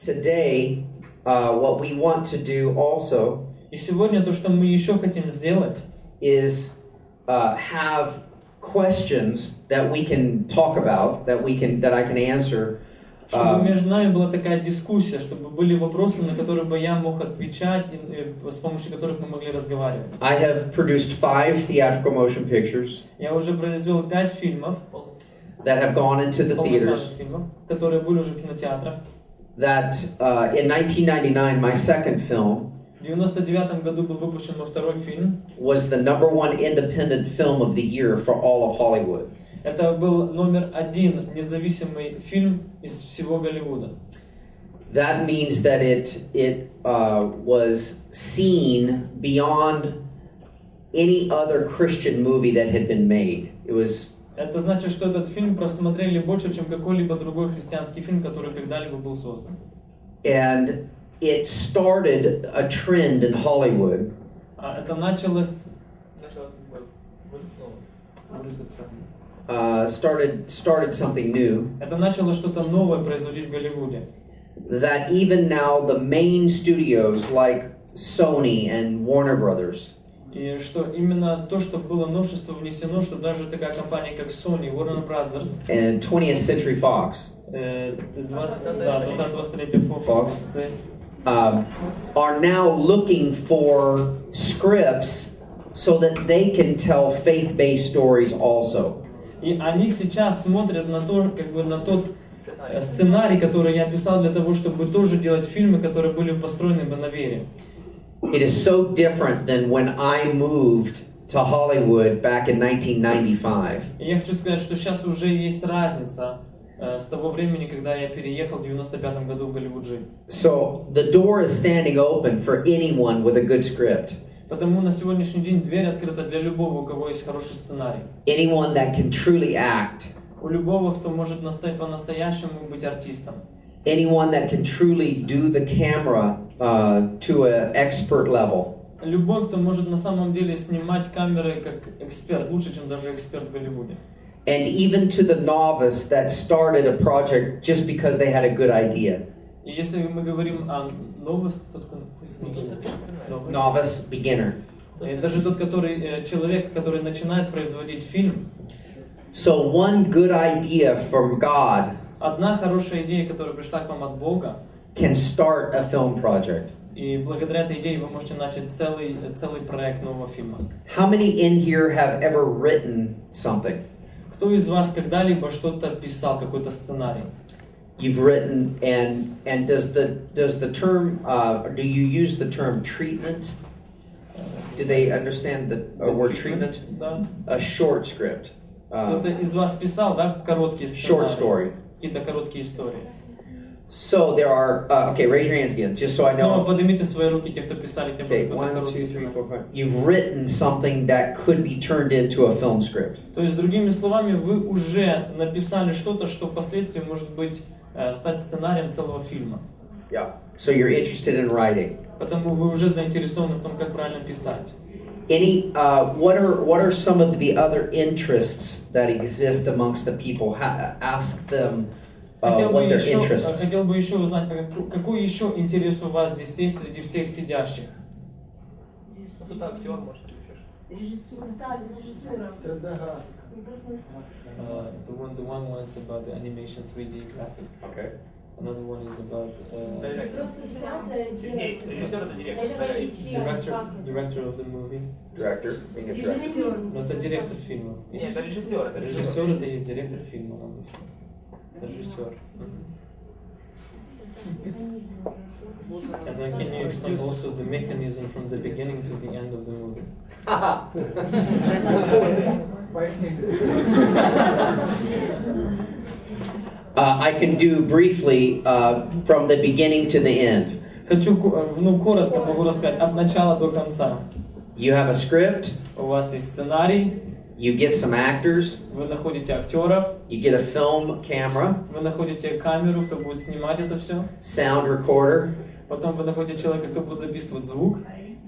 today, what we want to do also И сегодня то, что мы еще хотим сделать, is have questions that we can talk about, that I can answer. чтобы между нами была такая дискуссия, чтобы были вопросы, на которые бы я мог отвечать, с помощью которых мы могли разговаривать. I have produced 5 theatrical motion pictures Я уже произвел 5 фильмов, that have gone into the theaters. фильмов, которые были уже в кинотеатрах. That in 1999, my second film В 1999 году был выпущен мой второй фильм. was the #1 independent film of the year for all of Hollywood. Это был номер 1 независимый фильм из всего Голливуда. That means that it was seen beyond any other Christian movie that had been made. It was. Это значит, что этот фильм просмотрели больше, чем какой-либо другой христианский фильм, который когда-либо был создан. And it started a trend in Hollywood. Это началось. Started something new. Это начало что-то новое производить в Голливуде. That even now the main studios like Sony and Warner Brothers. И что именно то, что было новшество внесено, что даже такая компания, как Sony, Warner Brothers, and 20th Century Fox. 20-го столетия Fox. Are now looking for scripts so that they can tell faith-based stories also. И они сейчас смотрят на то, как бы на тот сценарий, который я писал для того, чтобы тоже делать фильмы, которые были построены бы на вере. It is so different than when I moved to Hollywood back in 1995. И я хочу сказать, что сейчас уже есть разница с того времени, когда я переехал в 95 году в Голливуд жить. So the door is standing open for anyone with a good script. Потому на сегодняшний день дверь открыта для любого, у кого есть хороший сценарий. Anyone that can truly act. У любого, кто может по-настоящему быть артистом. Anyone that can truly do the camera to an expert level. Любой, кто может на самом деле снимать камеры как эксперт, лучше, чем даже эксперт в Голливуде. And even to the novice that started a project just because they had a good idea. И если мы говорим о новости, Novice, beginner. Даже тот, который человек, который начинает производить фильм. So one good idea from God. Одна хорошая идея, которая пришла к вам от Бога, can start a film project. И благодаря этой идее вы можете начать целый проект нового фильма. How many in here have ever written something? Кто из вас когда-либо что-то писал, какой-то сценарий? You've written, and does the term do you use the term treatment? Do they understand the word treatment? Да. A short script. Кто-то из вас писал, да, короткие Short сценарии? story. Какие-то короткие истории. So there are. Okay, raise your hands again, just so I Снова know. поднимите свои руки, те, кто писали, те, Okay, кто 1, 2, короткие 3, сценарии. 4, 5. You've written something that could be turned into a film script. То есть, другими словами, вы уже написали что-то, что впоследствии может быть стать сценарием целого фильма. Yeah. So you're interested in writing. Потому вы уже заинтересованы в том, как правильно писать. What are some of the other interests that exist amongst the people? Ask them what their interests. Хотел бы еще узнать, какой еще интерес у вас здесь есть среди всех сидящих? Кто-то актер, может, режиссера. The one was about the animation 3D graphic. Okay. Another one is about director of the movie. Director, being a director. Но это директор фильма. Нет, это режиссер. Режиссер это есть директор фильма на английском. Режиссер. And then can you explain also the mechanism from the beginning to the end of the movie? I can do briefly from the beginning to the end. Хочу, коротко могу рассказать от начала до конца. You have a script. У вас есть сценарий. You get some actors. Вы находите актеров. You get a film camera. Вы находите камеру, кто будет снимать это все. Sound recorder. Потом вы находите человека, кто будет записывать звук.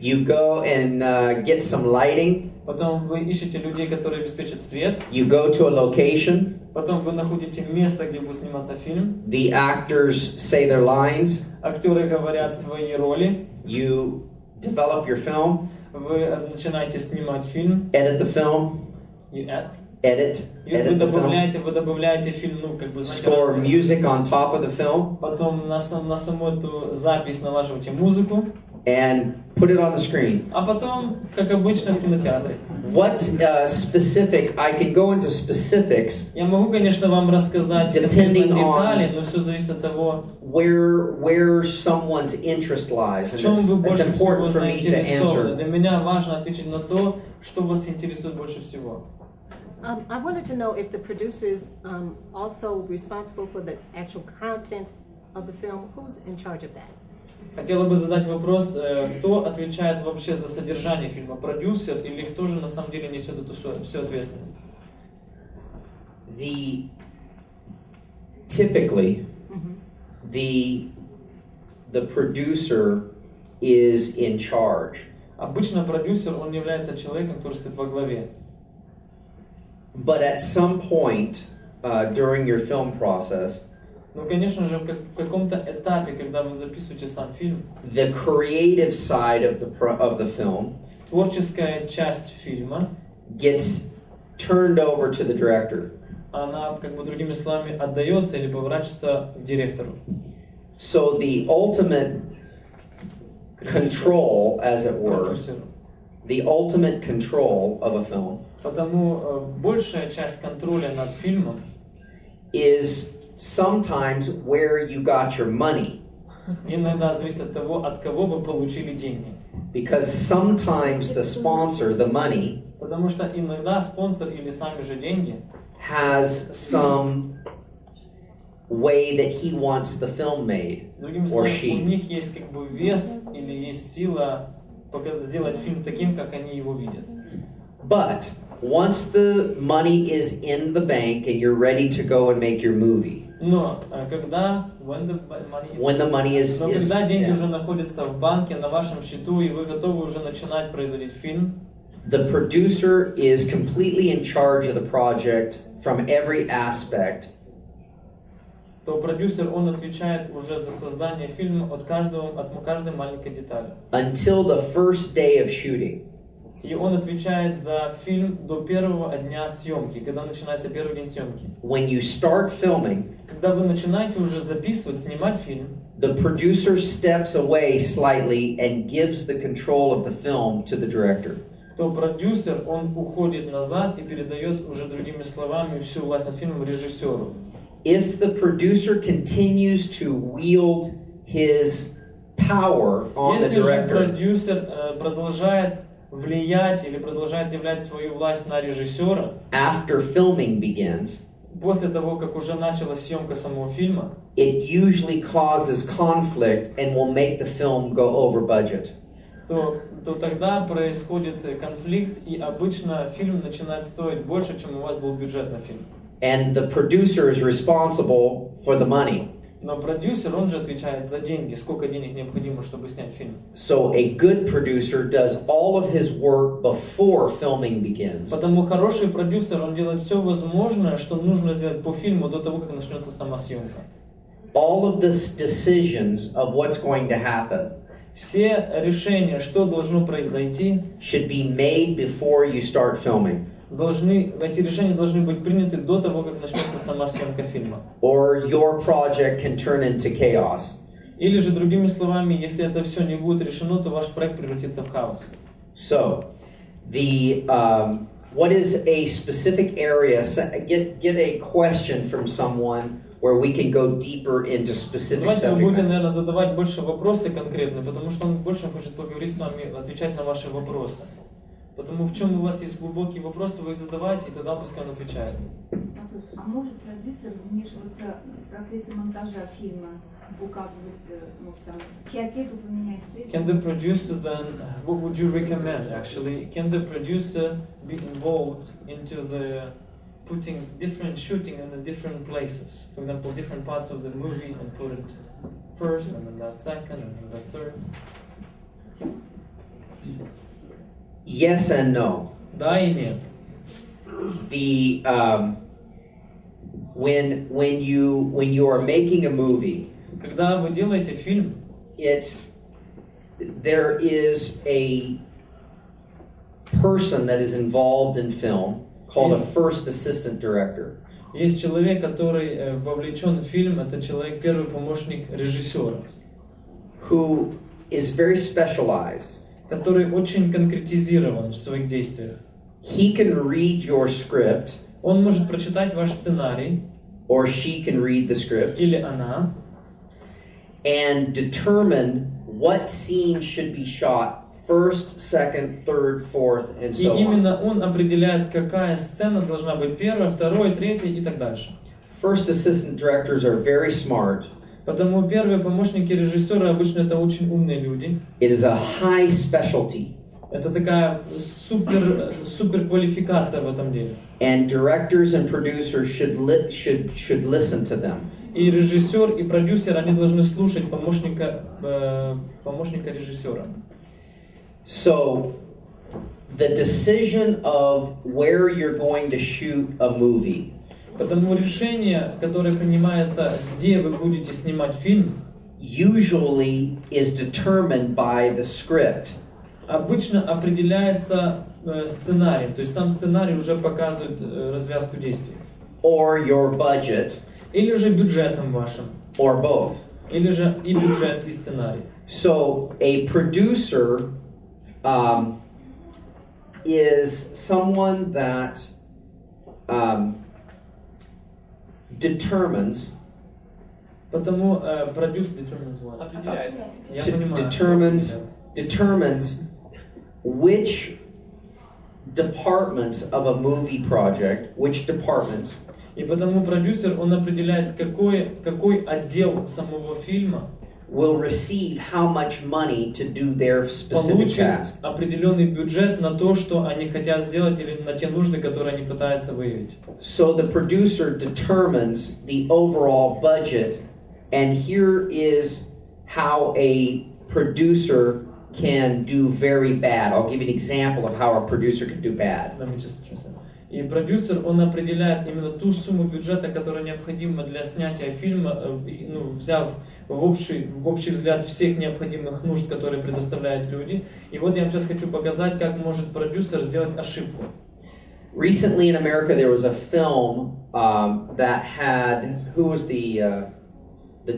You go and get some lighting. Потом вы ищете людей, которые обеспечат свет. You go to a location. Потом вы находите место, где будет сниматься фильм. The actors say their lines. Актеры говорят свои роли. You develop your film. Вы начинаете снимать фильм. Edit the film. You add. Edit Вы the film. добавляете фильм, ну, как бы, знаете, Score music on top of the film. Потом на саму эту запись налаживаете музыку. And put it on the screen. А потом, как обычно в кинотеатре. What specific? I can go into specifics. Я могу, конечно, вам рассказать Depending детали, on но все зависит от того, where someone's interest lies, в and чем вы it's больше всего important for me to заинтересованы. answer. Для меня важно ответить на то, что вас интересует больше всего. I wanted to know if the producers also responsible for the actual content of the film. Who's in charge of that? Хотела бы задать вопрос, кто отвечает вообще за содержание фильма, продюсер или кто же на самом деле несет эту всю ответственность? Typically, the producer is in charge. Обычно продюсер, он является человеком, который стоит во главе. But at some point during your film process, Ну, конечно же, в каком-то этапе, когда вы записываете сам фильм, the creative side of the film творческая часть фильма gets turned over to the director. она, как бы другими словами, отдается или поворачивается к директору. So the ultimate control, as it were, Продюсеру. the ultimate control of a film Потому большая часть контроля над фильмом is sometimes where you got your money. иногда зависит от того, от кого вы получили деньги. Because sometimes the sponsor, the money, Потому что иногда спонсор или сами же деньги has some way that he wants the film made, другими or словами, у she. них есть как бы вес или есть сила сделать фильм таким, как они его видят. But once the money is in the bank and you're ready to go and make your movie, Но когда when the money is, но когда деньги yeah, уже находятся в банке, на вашем счету, и вы готовы уже начинать производить фильм, the producer is completely in charge of the project from every aspect. то продюсер, он отвечает уже за создание фильма от каждой маленькой детали. Until the first day of shooting. И он отвечает за фильм до первого дня съемки, когда начинается первый день съемки. When you start filming, Когда вы начинаете уже записывать, снимать фильм, the producer steps away slightly and gives the control of the film to the director. то продюсер, он уходит назад и передает уже другими словами всю власть над фильмом режиссеру. If the producer continues to wield his power on the Если же director, продюсер продолжает влиять или продолжает являть свою власть на режиссера, after filming begins, после того, как уже началась съемка самого фильма, it usually causes conflict and will make the film go over budget. то тогда происходит конфликт, и обычно фильм начинает стоить больше, чем у вас был бюджет на фильм. And the producer is responsible for the money. Но продюсер, он же отвечает за деньги, сколько денег необходимо, чтобы снять фильм. So a good producer does all of his work before filming begins. Потому хороший продюсер, он делает все возможное, что нужно сделать по фильму до того, как начнется сама съемка. All of the decisions of what's going to happen Все решения, что должно произойти, should be made before you start filming. эти решения должны быть приняты до того, как начнется сама съемка фильма. Or your project can turn into chaos. Или же, другими словами, если это все не будет решено, то ваш проект превратится в хаос. So, what is a specific area? Get a question from someone where we can go deeper into specific Давайте вы subject будете, matter. наверное, задавать больше вопросы конкретные, потому что он больше хочет поговорить с вами, отвечать на ваши вопросы. Потому в чем у вас есть глубокие вопросы, вы их задавайте, и тогда пускай он отвечает. А может продюсер вмешиваться в процессе монтажа фильма, указывать, может там, частику поменять цвет? Can the producer then, what would you recommend actually? Can the producer be involved into the putting different shooting in the different places? For example, different parts of the movie and put it first, and then that second, and then that third. Yes and no. Да и нет. When you are making a movie, Когда вы делаете фильм, there is a person that is involved in film called a first assistant director. есть человек, который вовлечен в фильм, это человек, первый помощник режиссера, Who is very specialized. который очень конкретизирован в своих действиях. He can read your script, Он может прочитать ваш сценарий, or she can read the script, или она, and determine what scene should be shot first, second, third, fourth, and и so on. именно он определяет, какая сцена должна быть первая, второй, третья и так дальше. First assistant directors are very smart. Потому первые помощники режиссера обычно это очень умные люди. It is a high specialty. Это такая супер квалификация в этом деле. And directors and producers should listen to them. И режиссер, и продюсер, они должны слушать помощника режиссера. So, the decision of where you're going to shoot a movie Потому решение, которое принимается, где вы будете снимать фильм, usually is determined by the script. обычно определяется сценарием. То есть сам сценарий уже показывает развязку действий. Or your budget, Или же бюджетом вашим. or both. Или же и бюджет, и сценарий. So, a producer is someone that determines Потому продюсер Определяет. Я понимаю. determines which departments of a movie project, which departments И потому продюсер, он определяет, какой отдел самого фильма will receive how much money to do their specific получит task. определенный бюджет на то, что они хотят сделать, или на те нужды, которые они пытаются выявить. So the producer determines the overall budget, and here is how a producer can do very bad. I'll give you an example of how a producer can do bad. И продюсер, он определяет именно ту сумму бюджета, которая необходима для снятия фильма, взяв в общий взгляд всех необходимых нужд, которые предоставляют люди. И вот я вам сейчас хочу показать, как может продюсер сделать ошибку. Recently in America, there was a film that had, who was the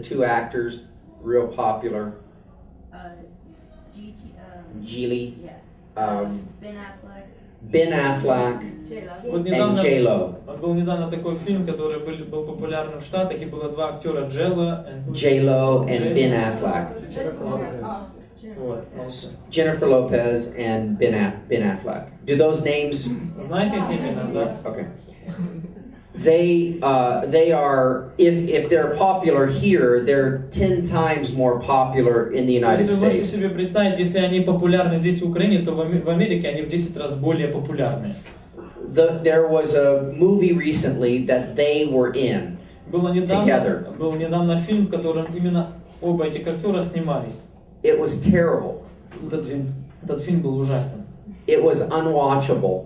two actors, real popular? Geely. Yeah. Ben Affleck Вот and J-Lo. Был недавно такой фильм, который был популярным в Штатах, и было два актера, J-Lo and Ben Affleck. Вот. Jennifer Lopez and Ben Affleck. Do those names? Знаете эти имена, да? Okay. They are, if they're popular here, they're 10 times more popular in the United Если вы можете States. себе представить, если они популярны здесь в Украине, то в Америке они в 10 раз более популярны. There was a movie recently that they were in together. Был недавно фильм, в котором именно оба этих актера снимались. It was terrible. Этот фильм был ужасен. It was unwatchable.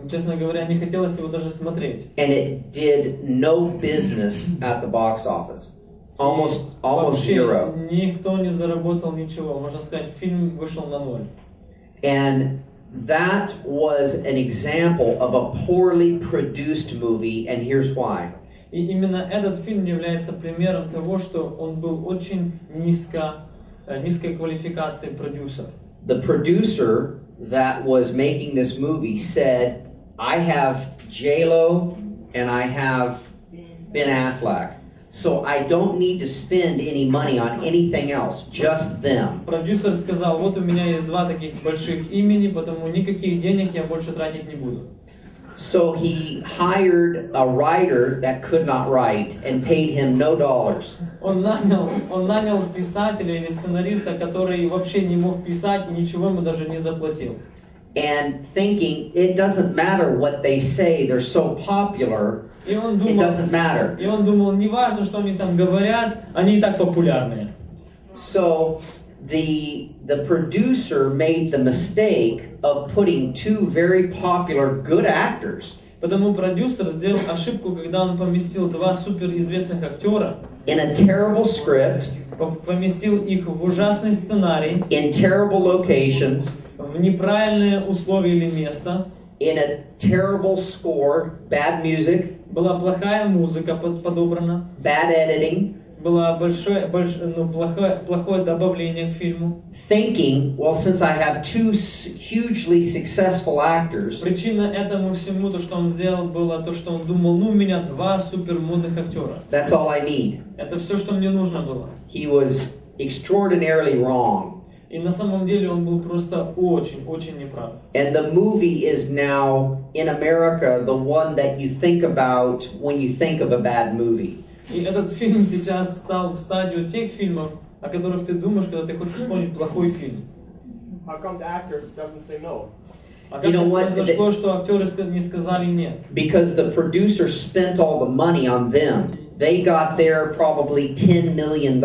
Честно говоря, не хотелось его даже смотреть. And it did no business at the box office. Almost zero. Никто не заработал ничего. Можно сказать, фильм вышел на ноль. And that was an example of a poorly produced movie, and here's why. И именно этот фильм является примером того, что он был очень низкой квалификации продюсер. The producer that was making this movie said, I have J-Lo and I have Ben Affleck, so I don't need to spend any money on anything else, just them. Продюсер сказал, вот у меня есть два таких больших имени, потому никаких денег я больше тратить не буду. So he hired a writer that could not write and paid him no dollars. Он нанял писателя или сценариста, который вообще не мог писать, и ничего ему даже не заплатил. And thinking, it doesn't matter what they say, they're so popular, it doesn't matter. И он думал, не важно, что они там говорят, они и так популярные. So the producer made the mistake of putting two very popular good actors Потому продюсер сделал ошибку, когда он поместил два суперизвестных актера, in a terrible script, поместил их в ужасный сценарий, in terrible locations, в неправильные условия или место, in a terrible score, bad music, была плохая музыка подобрана, bad editing, было плохое добавление к фильму. thinking, well, since I have two hugely successful actors, Причина этому всему, то, что он сделал, было то, что он думал, у меня два супермодных актера. that's all I need. Это все, что мне нужно было. He was extraordinarily wrong. И на самом деле он был просто очень неправ. And the movie is now, in America, the one that you think about when you think of a bad movie. И этот фильм сейчас стал в стадию тех фильмов, о которых ты думаешь, когда ты хочешь вспомнить плохой фильм. How come the actors doesn't say no? А You как know what? произошло, что актеры не сказали нет? Because the producer spent all the money on them. They got their probably $10 million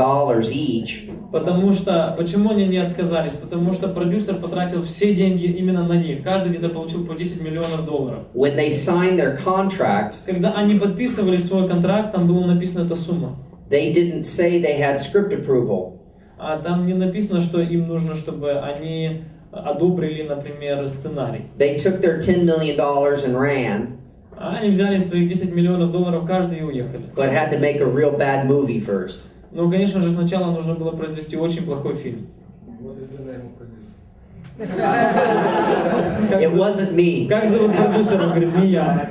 each. Потому что, почему они не отказались? Потому что продюсер потратил все деньги именно на них. Каждый где-то получил по $10 миллионов. When they signed their contract, Когда они подписывали свой контракт, там была написана эта сумма. they didn't say they had script approval. А там не написано, что им нужно, чтобы они одобрили, например, сценарий. They took their $10 million and ran, А они взяли своих $10 миллионов каждый и уехали. but had to make a real bad movie first. Но, конечно же, сначала нужно было произвести очень плохой фильм. It wasn't me. Как зовут продюсера? Он говорит, не я.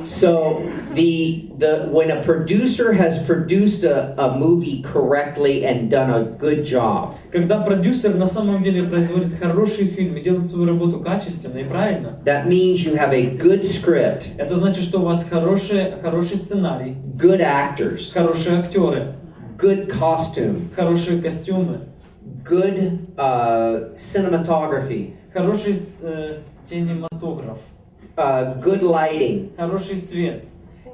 So when a producer has produced a movie correctly and done a good job, Когда продюсер на самом деле производит хороший фильм и делает свою работу качественно и правильно, that means you have a good script, это значит, что у вас хороший сценарий, good actors, хорошие актеры, good costume, хорошие костюмы, good cinematography, хороший кинематограф, good lighting, хороший свет,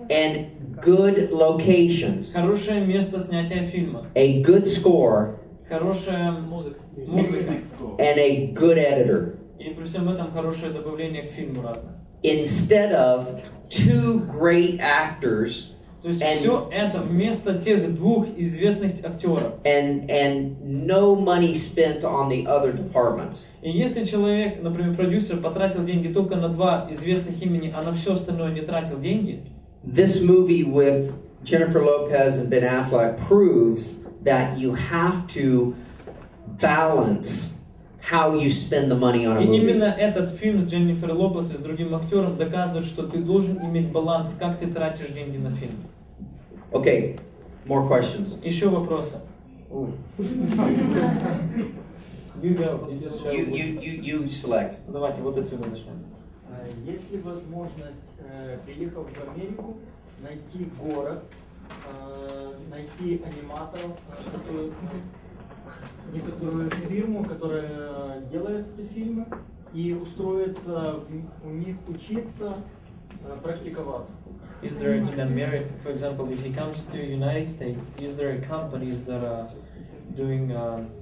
and good locations, хорошее место снятия фильма, a good score, хорошая музыка and a good editor. и при всем этом хорошее добавление к фильму разное. Instead of two great actors То есть And- все это вместо тех двух известных актеров. and no money spent on the other departments. И если человек, например, продюсер, потратил деньги только на два известных имени, а на все остальное не тратил деньги, This movie with Jennifer Lopez and Ben Affleck proves that you have to balance how you spend the money on a и movie. именно этот фильм с Дженнифер Лопес и с другим актером доказывает, что ты должен иметь баланс, как ты тратишь деньги на фильм. Okay, more questions. Еще вопросы? You go. You just show You select. Давайте вот отсюда начнем. Есть ли возможность, приехав в Америку, найти город, найти аниматоров, некоторую фирму, которая делает эти фильмы, и устроиться у них учиться, практиковаться? Is there in America, for example, if he comes to United States, is there companies that are doing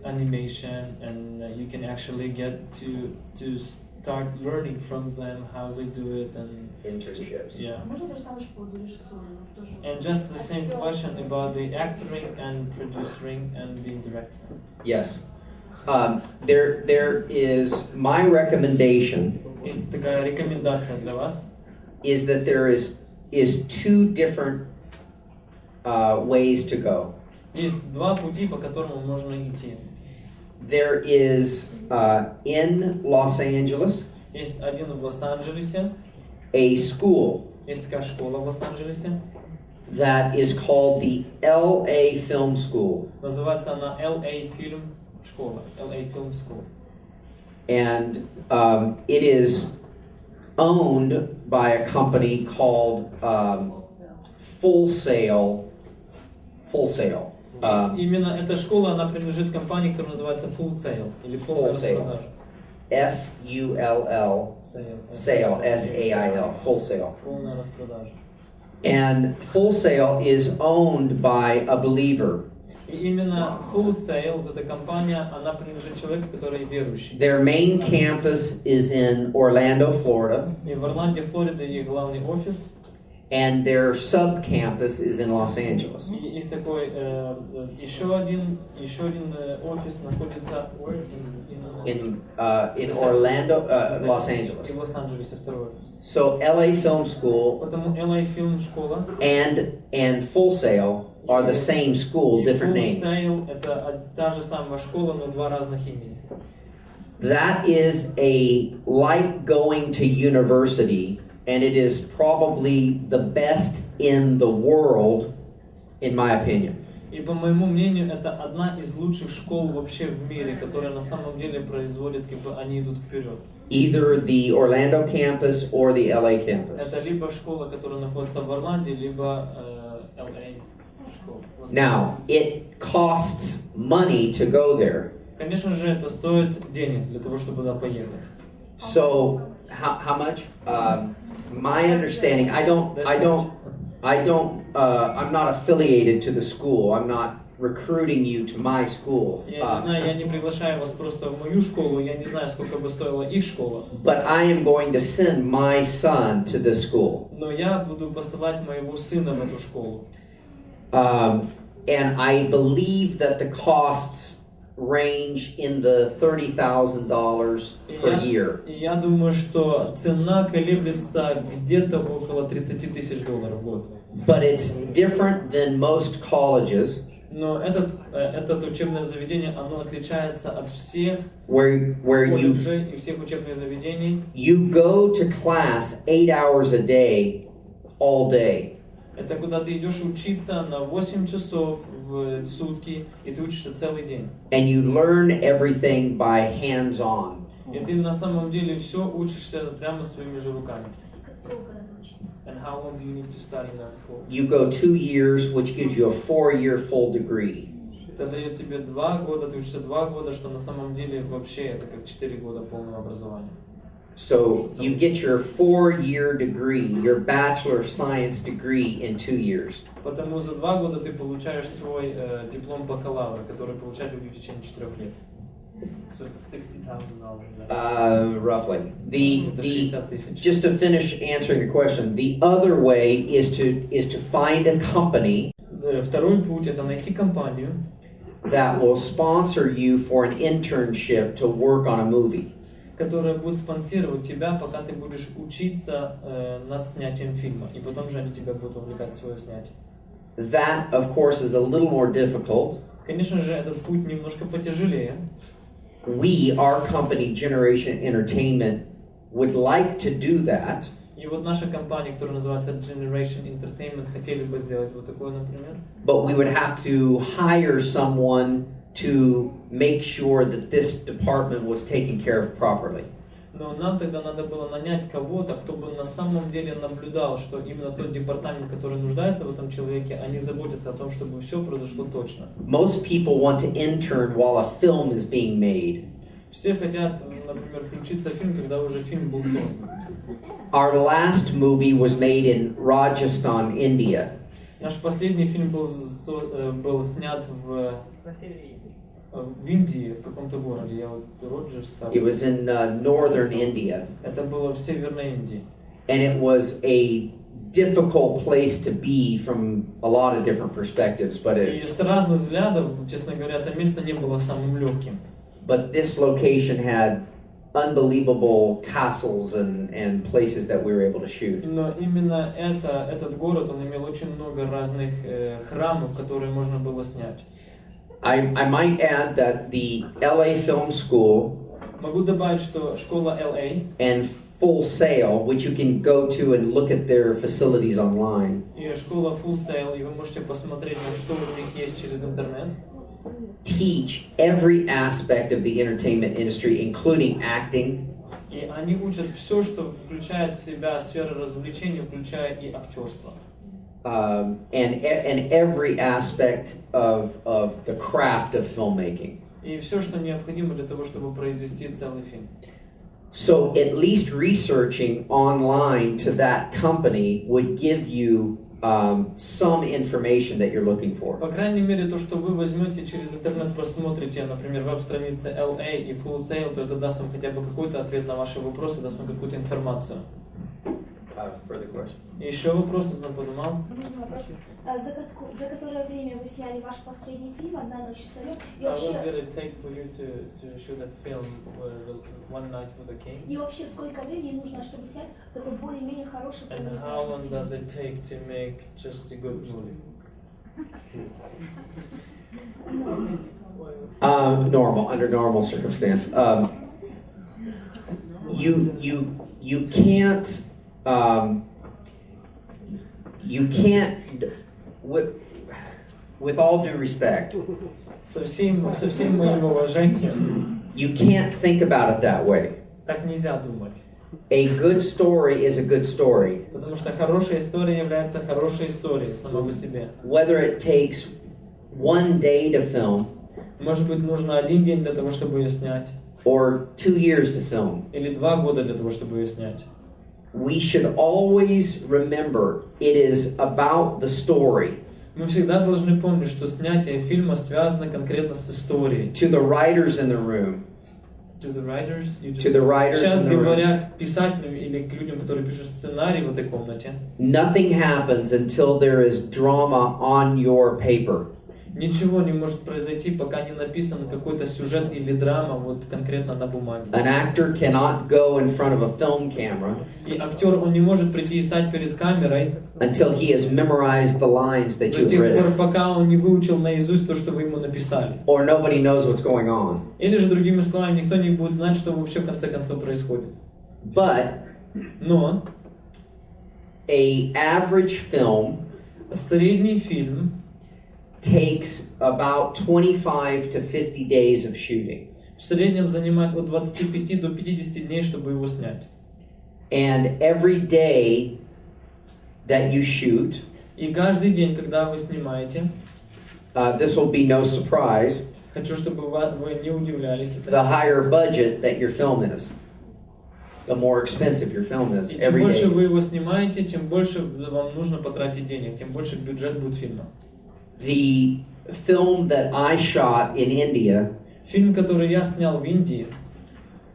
animation and you can actually get to start learning from them how they do it and Internships. yeah. Можно то же самое, что по режиссуру, но тоже. And just the same question about the acting and producing and being director. Yes. There is my recommendation Есть такая рекомендация для вас. is that there is two different ways to go. Есть два пути, по которым можно идти. There is in Los Angeles Есть один в Лос-Анджелесе, a school есть такая школа в Лос-Анджелесе, that is called the LA Film School, называется она LA Film школа, LA Film School. and it is owned by a company called Full Sail. Именно эта школа, она принадлежит компании, которая называется Full Sail, или полная Full Sail. распродажа. F-U-L-L, Sail, S-A-I-L, Full Sail. Полная распродажа. And Full Sail is owned by a believer. И именно Full Sail, вот эта компания, она принадлежит человеку, который верующий. Their main campus is in Orlando, Florida, И в Орланде, Флорида, их главный офис. and their sub-campus is in Los Angeles. И их такой еще один офис находится In Orlando, Los Angeles. И в Лос-Анджелесе второй офис. So LA Film School Потому LA Film школа and Full Sail are the same school, different Full name. Sail это та же самая школа, но два разных имени. That is like going to university, and it is probably the best in the world, in my opinion. И по моему мнению, это одна из лучших школ вообще в мире, которая на самом деле производит, как бы они идут вперед. Either the Orlando campus or the LA campus. Это либо школа, которая находится в Орланде, либо LA школа. Now, it costs money to go there. Конечно же, это стоит денег для того, чтобы туда поехать. So, how much? My understanding, I'm not affiliated to the school. I'm not recruiting you to my school. Я не знаю, я не приглашаю вас просто в мою школу, я не знаю, сколько бы стоила их школа. But I am going to send my son to this school. Но я буду посылать моего сына в эту школу. And I believe that the costs range in the $30,000 per year. И я думаю, что цена колеблется где-то около $30 тысяч в год. But it's different than most colleges. Но это учебное заведение, оно отличается от всех where колледжей и всех учебных заведений. You go to class 8 hours a day, all day. Это куда ты идешь учиться на 8 часов в сутки, и ты учишься целый день. And you learn everything by hands-on. И ты на самом деле все учишься прямо своими же руками. And how long do you need to study in that school? You go 2 years, which gives you a 4-year full degree. Это дает тебе 2 года, ты учишься 2 года, что на самом деле вообще это как 4 года полного образования. So you get your 4-year degree, your Bachelor of Science degree in 2 years. Потому за 2 года ты получаешь свой диплом бакалавра, который получать в течение 4 лет. So it's $60,000. Roughly. $60,000. Just to finish answering the question, the other way is to find a company Второй путь это найти компанию, that will sponsor you for an internship to work on a movie. которая будет спонсировать тебя, пока ты будешь учиться над снятием фильма, и потом же они тебя будут вовлекать в свое снятие. That, of course, is a little more difficult. Конечно же, этот путь немножко потяжелее. We, our company, Generation Entertainment, would like to do that. И вот наша компания, которая называется Generation Entertainment, хотели бы сделать вот такое, например. But we would have to hire someone to make sure that this department was taken care of properly. Но нам тогда надо было нанять кого-то, кто бы на самом деле наблюдал, что именно тот департамент, который нуждается в этом человеке, они заботятся о том, чтобы все произошло точно. Most people want to intern while a film is being made. Все хотят, например, включиться в фильм, когда уже фильм был создан. Our last movie was made in Rajasthan, India. Наш последний фильм был снят в Индии, в каком-то городе. It was in northern India. Это было в Северной Индии. And it was a difficult place to be from a lot of different perspectives, but И с разных взглядов, честно говоря, это место не было самым легким. But this location had unbelievable castles and places that we were able to shoot. Но именно этот город, он имел очень много разных храмов, которые можно было снять. I might add that the LA Film School Могу добавить, что школа LA and Full Sail, which you can go to and look at their facilities online, и школа Full Sail, и вы можете посмотреть, что у них есть через интернет, teach every aspect of the entertainment industry, including acting, и они учат все, что включает в себя сферы развлечений, включая и актерство. and every aspect of the craft of filmmaking. И все, что необходимо для того, чтобы произвести целый фильм. So at least researching online to that company would give you some information that you're looking for. По крайней мере, то, что вы возьмете через интернет, просмотрите, например, веб-страницы LA и Full Sail, то это даст вам хотя бы какой-то ответ на ваши вопросы, даст вам какую-то информацию. Further question. Еще вопрос, кто подумал? Можно вопрос? За которое время вы сняли ваш последний фильм «Одна ночь с царем»? И What вообще, did it take for you to shoot that film, One Night with the King? и вообще сколько времени нужно, чтобы снять такой более-менее хороший And how long does it take to make just a good movie? Normal, under normal circumstance. You can't. You can't. With all due respect, Со всем моим уважением, you can't think about it that way. так нельзя думать. A good story is a good story. Потому что хорошая история является хорошей историей сама по себе. Whether it takes one day to film Может быть, нужно 1 день для того, чтобы ее снять, or 2 years to film, или 2 года для того, чтобы ее снять. we should always remember it is about the story. Мы всегда должны помнить, что снятие фильма связано конкретно с историей. To the writers in the room, To the writers, in Сейчас the room, говоря к писателям или к людям, которые пишут сценарий в этой комнате, nothing happens until there is drama on your paper. ничего не может произойти, пока не написан какой-то сюжет или драма вот конкретно на бумаге. An actor cannot go in front of a film camera И актер, он не может прийти и стать перед камерой until he has memorized the lines that до you've тех пор, written, пока он не выучил наизусть то, что вы ему написали. or nobody knows what's going on. Или же, другими словами, никто не будет знать, что вообще в конце концов происходит. But Но a average film средний фильм takes about 25 to 50 days of shooting. в среднем занимает от 25 до 50 дней, чтобы его снять. And every day that you shoot, И каждый день, когда вы снимаете, this will be no surprise, хочу, чтобы вы не удивлялись. the higher budget that your film is, the more expensive your film is И чем every больше day. вы его снимаете, тем больше вам нужно потратить денег, тем больше бюджет будет фильма. The film that I shot in India, Фильм, который я снял в Индии,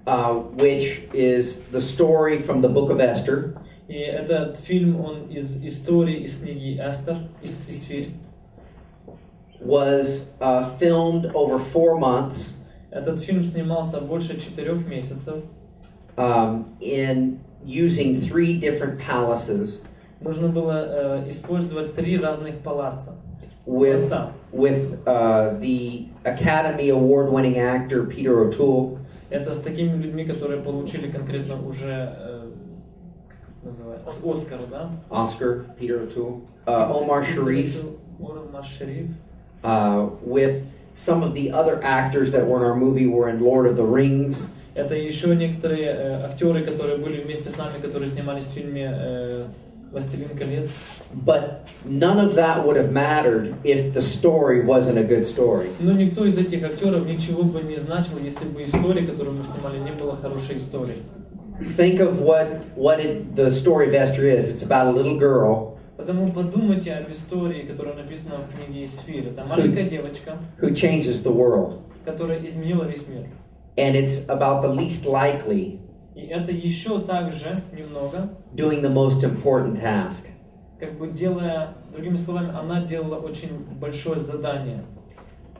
which is the story from the book of Esther, и этот фильм, он из истории, из книги Эстер, из Фир. was filmed over 4 months Этот фильм снимался больше 4 месяцев. in using 3 different palaces Нужно было использовать 3 разных палаца. with Дворца. the Academy Award-winning actor Peter O'Toole, Это с такими людьми, которые получили конкретно уже как называется, с Оскара, да? Oscar, Peter O'Toole, Omar Sharif, Omar Sharif. with some of the other actors that were in our movie were in Lord of the Rings. Это еще некоторые актеры, которые были вместе с нами, которые снимались в фильме «Властелин колец». But none of that would have mattered if the story wasn't a good story. Но никто из этих актеров ничего бы не значил, если бы история, которую мы снимали, не была хорошей историей. Think of the story of Esther is. It's about a little girl Потому подумайте об истории, которая написана в книге Исфир. Это маленькая девочка, who changes the world. которая изменила весь мир. And it's about the least likely И это еще также немного, doing the most important task. как бы делая, другими словами, она делала очень большое задание.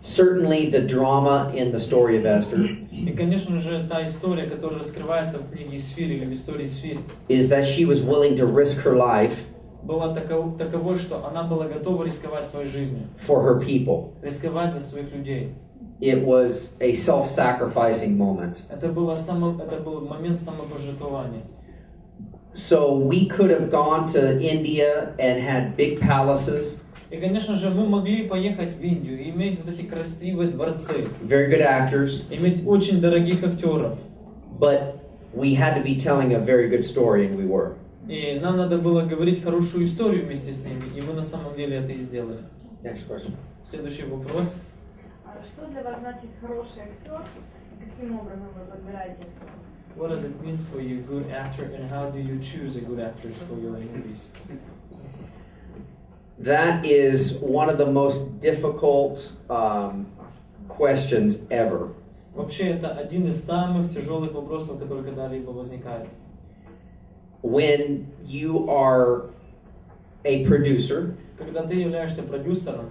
Certainly the drama in the story of Esther И, конечно же, та история, которая раскрывается в книге Исфир или в истории Исфир, is that she was willing to risk her life была таковой, что она была готова рисковать своей жизнью, for her people. рисковать за своих людей. It was a self-sacrificing moment. Это был момент самопожертвования. So we could have gone to India and had big palaces, И, конечно же, мы могли поехать в Индию и иметь вот эти красивые дворцы, very good actors, иметь очень дорогих актеров. but we had to be telling a very good story, and we were. И нам надо было говорить хорошую историю вместе с ними, и мы на самом деле это и сделали. Next question. Следующий вопрос. Что для вас значит хороший актер? Каким образом вы подбираете? What does it mean for you, good actor, and how do you choose a good actor for your movies? That is one of the most difficult questions ever. Вообще, это один из самых тяжелых вопросов, которые когда-либо возникают. When you are a producer, Когда ты являешься продюсером,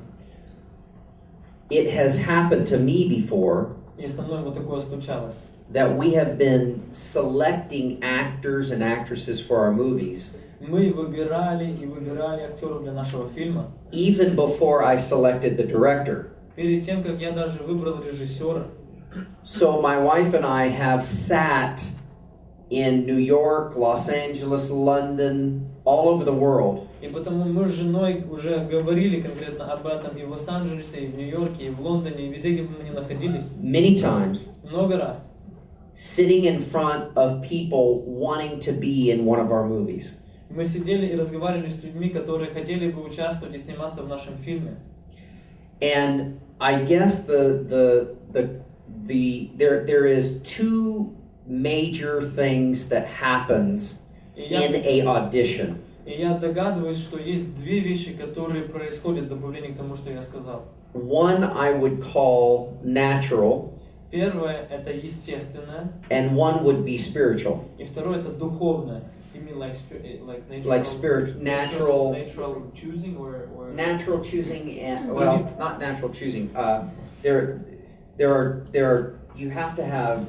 it has happened to me before и со мной вот такое случалось, that we have been selecting actors and actresses for our movies мы выбирали и выбирали актеров для нашего фильма, even before I selected the director. перед тем, как я даже выбрал режиссера. So my wife and I have sat in New York, Los Angeles, London, all over the world. И потому мы с женой уже говорили конкретно об этом и в Лос-Анджелесе, и в Нью-Йорке, и в Лондоне, и везде, где бы мы ни находились. Many times, Много раз. sitting in front of people wanting to be in one of our movies. Мы сидели и разговаривали с людьми, которые хотели бы участвовать и сниматься в нашем фильме. And I guess there is two major things that happens in a audition. И я догадываюсь, что есть две вещи, которые происходят в добавлении к тому, что я сказал. One I would call natural, Первое — это естественное, and one would be spiritual. и второе — это духовное. You mean like natural choosing or natural choosing, and well, not natural choosing. There are. You have to have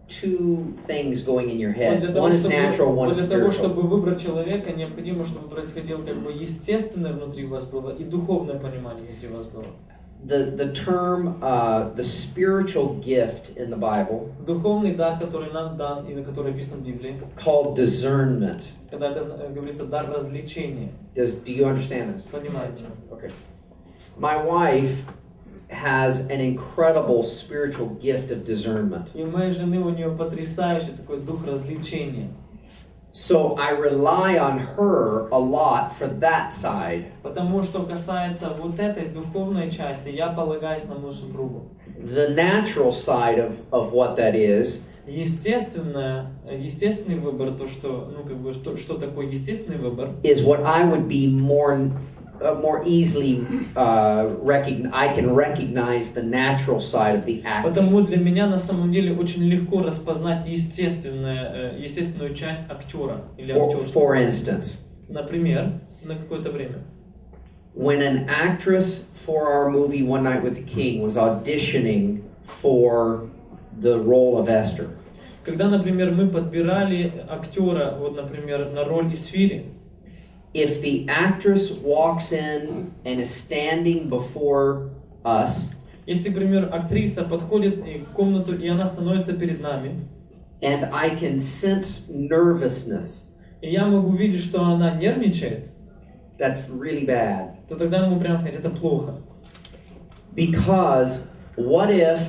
two things going in your head. One is natural, one is для того, spiritual. чтобы выбрать человека, необходимо, чтобы происходило как бы естественное внутри вас было и духовное понимание внутри вас было. The term the spiritual gift in the Bible, Духовный дар, который нам дан и на который написан в Библии, called discernment. когда это говорится дар развлечения. Do you understand this? Понимаете? Okay. My wife has an incredible spiritual gift of discernment. И у моей жены, у нее потрясающий такой дух развлечения. So I rely on her a lot for that side. Потому что касается вот этой духовной части, я полагаюсь на мою супругу. The natural side of what that is Естественный выбор, то что, ну как бы, что такое естественный выбор, is what I would be more easily I can recognize the natural side of the acting. потому для меня на самом деле очень легко распознать естественную часть актера или актерства. For instance, Например, на какое-то время. when an actress for our movie One Night with the King was auditioning for the role of Esther, Когда, например, мы подбирали актера, вот, например, на роль Исфири, if the actress walks in and is standing before us, если, к примеру, актриса подходит в комнату, и она становится перед нами, and I can sense nervousness, и я могу видеть, что она нервничает, that's really bad. то тогда мы прямо сказать, это плохо. Because what if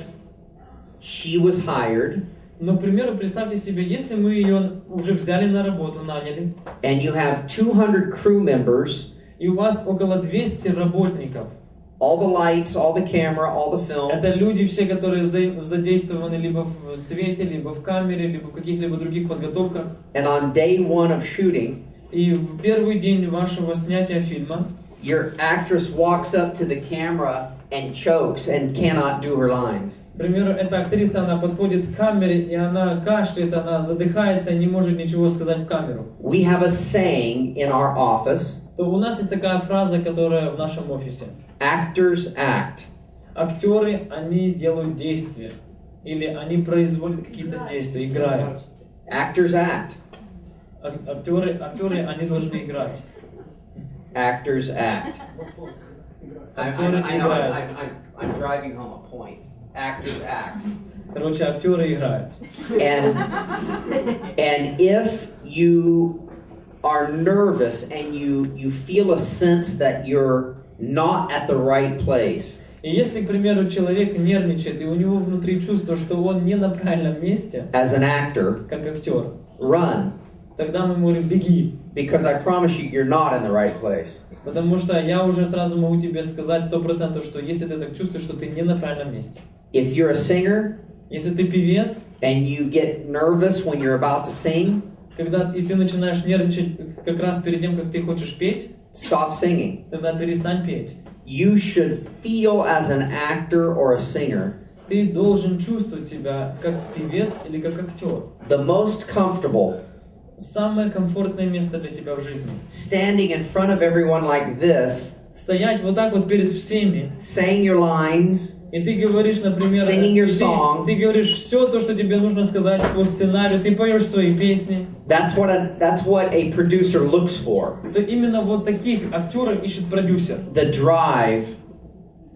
she was hired, Но, к примеру, представьте себе, если мы ее уже взяли на работу, наняли, and you have 200 crew members, и у вас около 200 работников, all the lights, all the camera, all the film, это люди все, которые задействованы либо в свете, либо в камере, либо в каких-либо других подготовках, and on day one of shooting, и в первый день вашего снятия фильма your actress walks up to the camera and chokes and cannot do her lines. К примеру, эта актриса, она подходит к камере, и она кашляет, она задыхается, и не может ничего сказать в камеру. We have a saying in our office, То у нас есть такая фраза, которая в нашем офисе. actors act. Актеры, они делают действия. Или они производят какие-то действия, играют. Actors act. Актеры, они должны играть. Actors act. Актеры играют. I'm driving home a point. Actors act. Короче, актеры играют. And if you are nervous and you feel a sense that you're not at the right place, И если, к примеру, человек нервничает, и у него внутри чувство, что он не на правильном месте, as an actor, как актер, run. тогда мы говорим, беги. Because I promise you, you're not in the right place. Потому что я уже сразу могу тебе сказать 100%, что если ты так чувствуешь, что ты не на правильном месте. If you're a singer, Если ты певец, and you get nervous when you're about to sing, когда и ты начинаешь нервничать как раз перед тем, как ты хочешь петь, stop singing. тогда перестань петь. You should feel as an actor or a singer Ты должен чувствовать себя как певец или как актер. the most comfortable Самое комфортное место для тебя в жизни. standing in front of everyone like this, Стоять вот так вот перед всеми, saying your lines, и ты говоришь, например, Singing your song. ты говоришь все то, что тебе нужно сказать по сценарию, ты поешь свои песни. that's what a producer looks for. То именно вот таких актеров ищет продюсер. The drive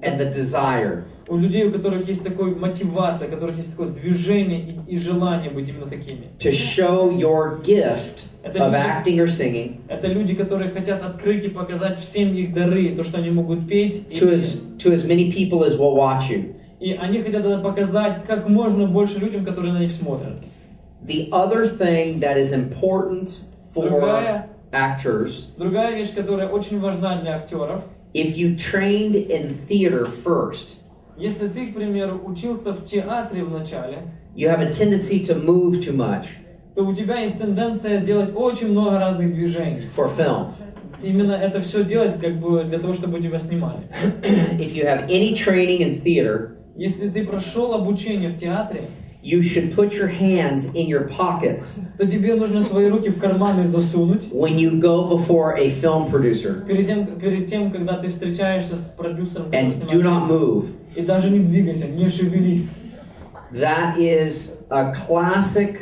and the desire. У людей, у которых есть такая мотивация, у которых есть такое движение и желание быть именно такими. To show your gift Это of люди- acting or singing Это люди, которые хотят открыть и показать всем их дары, то, что они могут петь. to as many people as will watch you. И они хотят это показать как можно больше людям, которые на них смотрят. The other thing that is important for Другая- actors, Другая вещь, которая очень важна для актеров, if you trained in theater first, если ты, к примеру, учился в театре вначале, you have a tendency to move too much то у тебя есть тенденция делать очень много разных движений. for film. Именно это все делать как бы для того, чтобы тебя снимали. If you have any training in theater, Если ты прошел обучение в театре, you should put your hands in your pockets то тебе нужно свои руки в карманы засунуть. when you go before a film producer Перед тем, когда ты встречаешься с продюсером, который and do not снимает, move. и даже не двигайся, не шевелись. That is a classic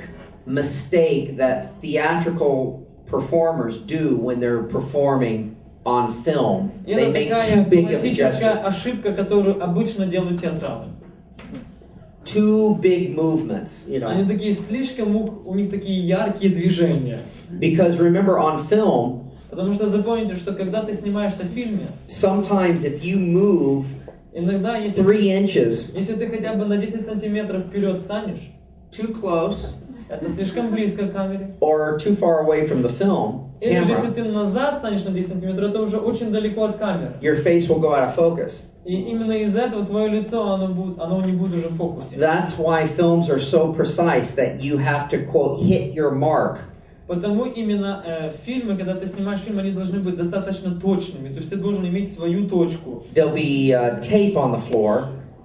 mistake that theatrical performers do when they're performing on film. И They это make такая too big of a классическая gesture, ошибка, которую обычно делают театралы. too big movements, you Они know. такие слишком, у них такие яркие движения. Because remember, on film, Потому что запомните, что когда ты снимаешься в фильме, sometimes if you move иногда, если 3 inches ты хотя бы на 10 сантиметров вперед станешь, too close это слишком близко к камере. or too far away from the film Или же если camera, ты назад станешь на 10 сантиметров, это уже очень далеко от камеры. your face will go out of focus. И именно из-за этого твое лицо, оно не будет уже в фокусе. That's why films are so precise that you have to, quote, hit your mark. Потому именно фильмы, когда ты снимаешь фильм, они должны быть достаточно точными. То есть ты должен иметь свою точку. There'll be tape on the floor,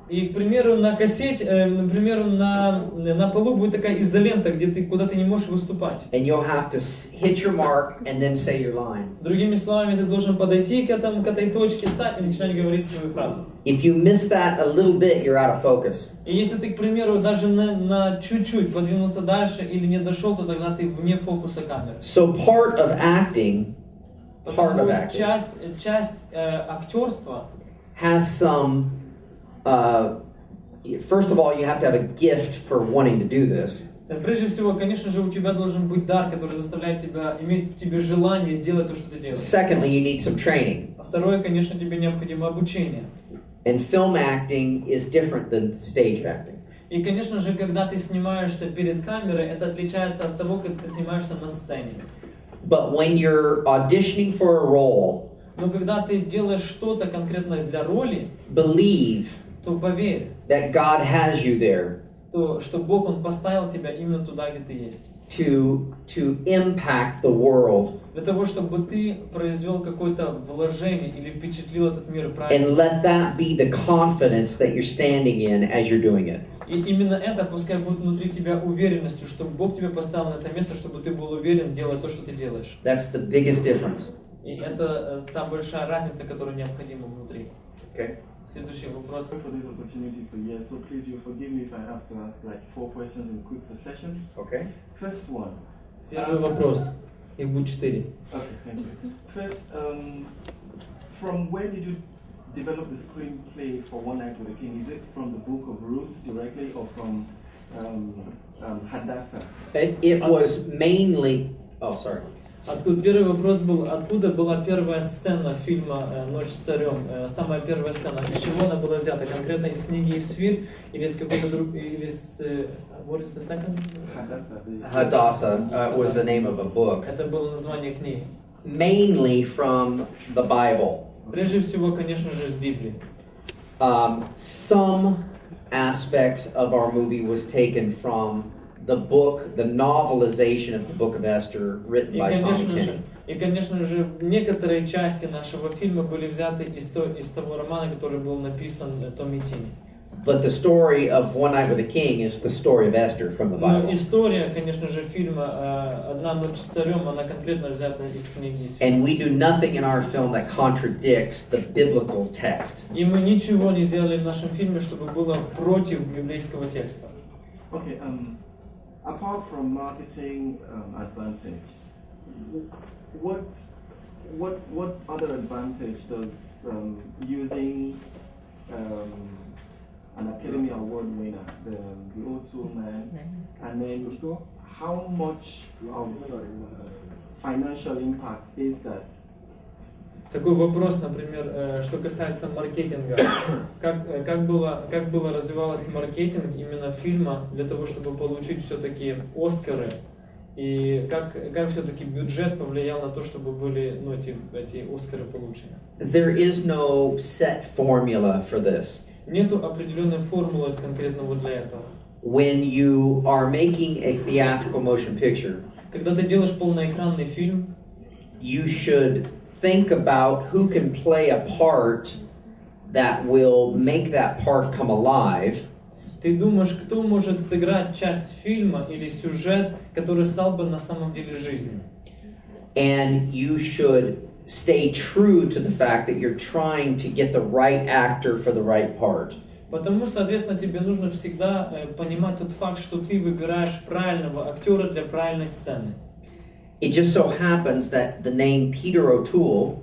И, к примеру, на кассете, например, на полу будет такая изолента, куда ты не можешь выступать. and you'll have to hit your mark and then say your line. Другими словами, ты должен подойти к этой точке, стать и начинать говорить свою фразу. If you miss that a little bit, you're out of focus. И если ты, к примеру, даже на чуть-чуть подвинулся дальше или не дошел, то тогда ты вне фокуса камеры. So part of acting Потому часть актерства, has some, first of all, you have to have a gift for wanting to do this. прежде всего, конечно же, у тебя должен быть дар, который заставляет тебя, иметь в тебе желание делать то, что ты делаешь. Secondly, you need some training. А второе, конечно, тебе необходимо обучение. And film acting is different than stage acting. И, конечно же, когда ты снимаешься перед камерой, это отличается от того, как ты снимаешься на сцене. But when you're auditioning for a role, Но когда ты делаешь что-то конкретно для роли, believe то поверь, that God has you there что Бог, Он поставил тебя именно туда, где ты есть. to impact the world Для того, чтобы ты произвел какое-то вложение или впечатлил этот мир and правильно. let that be the confidence that you're standing in as you're doing it. И именно это пускай будет внутри тебя уверенностью, что Бог тебя поставил на это место, чтобы ты был уверен, делая то, что ты делаешь. That's the biggest difference. И это та большая разница, которая необходима внутри. Okay. Следующий вопрос. For this opportunity for you, so please you forgive me if I have to ask like 4 questions in quick succession. Okay. First one. Первый вопрос. Их будет 4. Okay, thank you. First, from where did you develop the screenplay for One Night with the King? Is it from the Book of Ruth directly or from Hadassah? It was mainly. Oh, sorry. Первый вопрос был, откуда была первая сцена фильма «Ночь с царем», самая первая сцена, из чего она была взята, конкретно из книги «Исфир» или из какой-то другой, или из... What is the second? Hadassah was the name of a book. Это было название книги. Mainly from the Bible. Прежде всего, конечно же, из Библии. Some aspects of our movie was taken from the book, the novelization of the Book of Esther, written И, by Tommy конечно же, Tenney. И, конечно же, некоторые части нашего фильма были взяты из того романа, который был написан Томми Тини. But the story of One Night with a King is the story of Esther from the Но Bible. история, конечно же, фильма «Одна ночь с царем», она конкретно взята из книги. And we do nothing in our film that contradicts the biblical text. И мы ничего не сделали в нашем фильме, чтобы было против библейского текста. Okay, apart from marketing advantage, what other advantage does using an Academy Award winner, the O2 man, and then how much of financial impact is that? Такой вопрос, например, что касается маркетинга. Как было развивалось маркетинг именно фильма для того, чтобы получить все-таки Оскары? И как все-таки бюджет повлиял на то, чтобы были эти Оскары получены? There is no set formula for this. Нету определенной формулы конкретного для этого. When you are making a theatrical motion picture, Когда ты делаешь полноэкранный фильм, you should think about who can play a part that will make that part come alive. ты думаешь, кто может сыграть часть фильма или сюжет, который стал бы на самом деле жизнью. And you should stay true to the fact that you're trying to get the right actor for the right part. Потому, соответственно, тебе нужно всегда понимать тот факт, что ты выбираешь правильного актера для правильной сцены. It just so happens that the name Peter O'Toole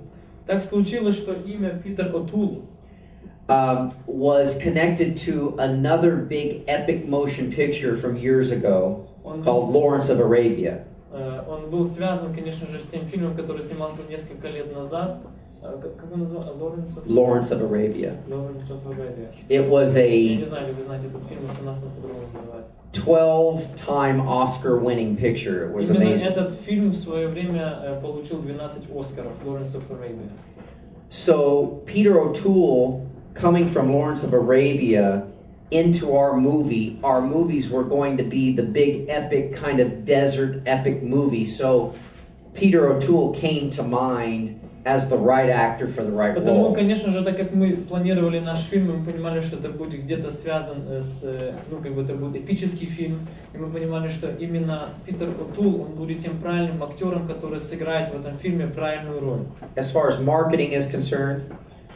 Так случилось, что имя Питер О'Тул was connected to another big epic motion picture from years ago called Lawrence of Arabia. Он был связан, конечно же, с тем фильмом, который снимался несколько лет назад. Как он назывался? Lawrence of Arabia. Lawrence of Arabia. It was Я не a знаю, ли вы знаете этот фильм, что у нас по-другому называется. 12-time Oscar-winning picture. It was Именно amazing. этот фильм в свое время получил 12 Оскаров, Lawrence of Arabia. So Peter O'Toole, coming from Lawrence of Arabia into our movies were going to be the big epic kind of desert epic movie. So Peter O'Toole came to mind as the right actor for the right Потому, role. конечно же, так как мы планировали наш фильм, мы понимали, что это будет где-то связан с, это будет эпический фильм, и мы понимали, что именно Питер О'Тул, он будет тем правильным актером, который сыграет в этом фильме правильную роль. As far as marketing is concerned,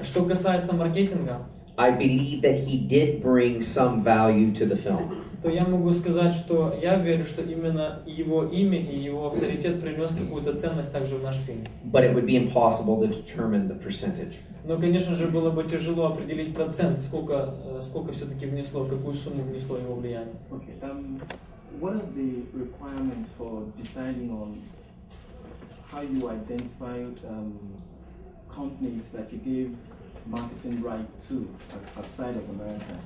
Что касается маркетинга, I believe that he did bring some value to the film. то я могу сказать, что я верю, что именно его имя и его авторитет принес какую-то ценность также в наш фильм. But it would be impossible to determine the percentage. Но, конечно же, было бы тяжело определить процент, сколько все-таки внесло, какую сумму внесло его влияние. Okay. What are the requirements for deciding on how you identify companies that you give marketing right to outside of America?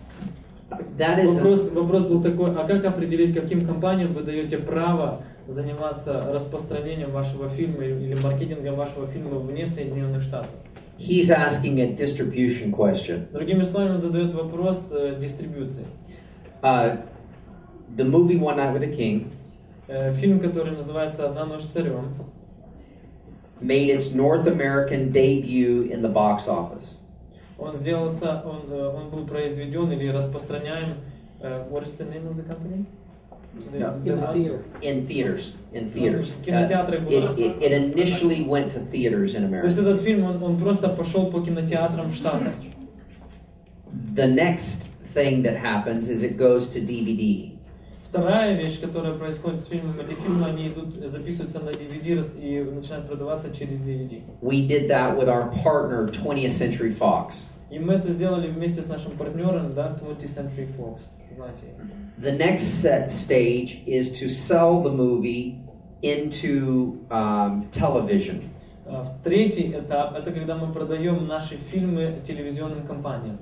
That is Вопрос был такой, а как определить, каким компаниям вы даете право заниматься распространением вашего фильма или маркетингом вашего фильма вне Соединенных Штатов? he's asking a distribution question. Другими словами, он задает вопрос дистрибуции. The movie One Night with a King Фильм, который называется «Одна ночь с царем», made its North American debut in the box office. он был произведен или распространяем. What is the name of the company? In theaters. В кинотеатрах был распространен. It initially went to theaters in То есть America. этот фильм, он просто пошел по кинотеатрам в Штатах. The next thing that happens is it goes to DVD. Вторая вещь, которая происходит с фильмом, эти фильмы, они записываются на DVD и начинают продаваться через DVD. We did that with our partner, 20th Century Fox. И мы это сделали вместе с нашим партнером, 20th Century Fox. Знаете. The next stage is to sell the movie into television. Третий этап, это когда мы продаем наши фильмы телевизионным компаниям.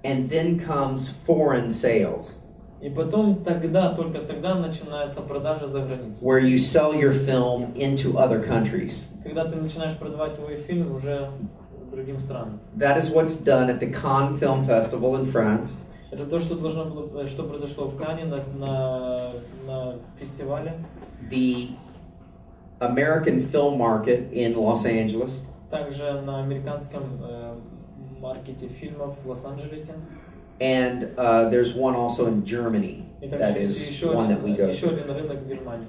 And then comes foreign sales, И потом только тогда начинается продажа за границу. where you sell your film into other countries. Когда ты начинаешь продавать твой фильм уже другим странам. That is what's done at the Cannes Film Festival in France. Это то, что произошло в Канне на фестивале. The American film market in Los Angeles. Также на американском маркете фильмов в Лос-Анджелесе. And there's one also in Germany. И That также is есть еще one that we go еще to. один рынок в Германии.